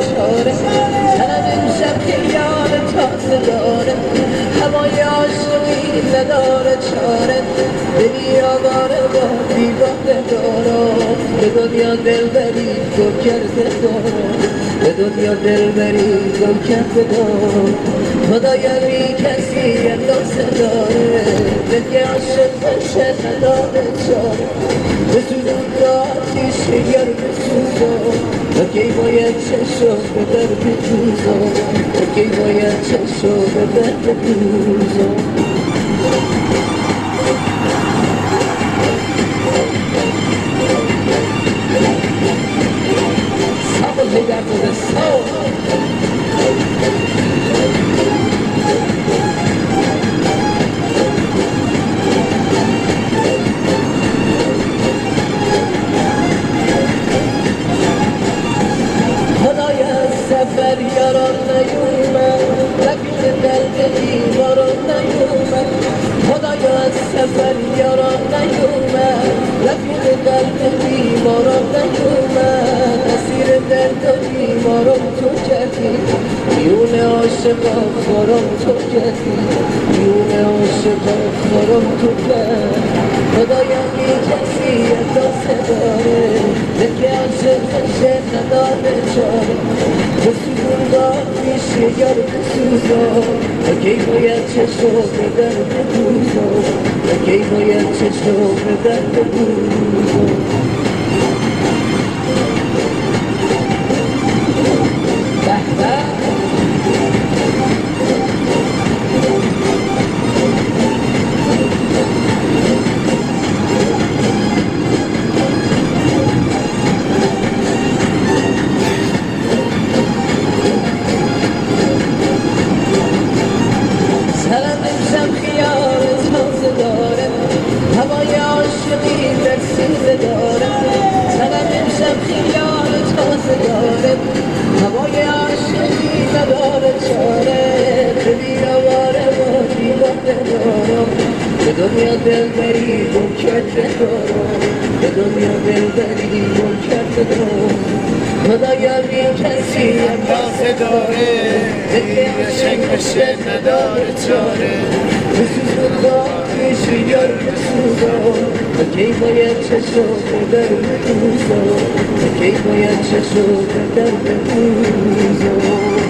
چاره سرم امشب که یار تازه داره هوای عاشقی نداره چاره دلی آواره با دیواره دارم به دنیا دل بری گم کرده دارم به دنیا دل بری گم کرده دارم خدایا بی کسی اندازه داره دل که عاشق باشه نداره چاره بسوزم تا آتیش یار بسوزم و کی باید چشم به درد دوزم و کی باید چشم به درد دوزم Sábado de adoração سفر یاران نیومد رفیق دل دیواران نیومد خدایا از سفر یاران نیومد رفیق دل دیواران نیومد اسیر درد و بیمارم تو کردی میون عاشقا خارم تو کردی میون عاشقا خارم تو کرد خدایا بی کسی اندازه داره دل عاشق بشه نداره چاره بسوزون با پیش یار بسوزم و کی باید چشم به درد دوزم و کی باید چشم به درد دوزم سرم امشب خیال تازه داره هوای عاشقی در سینه داره سرم امشب خیال تازه داره هوای عاشقی نداره چاره دلی آواره با دیواره دارم به دنیا دل بری گم کرده دارم به دنیا دل بری گم کرده دارم خدایا بی کسی اندازه داره دل عاشق بشه نداره چاره بسوزم با پیش یار بسوزم و کی باید چشم به درد دوزم و کی باید چشم به درد دوزم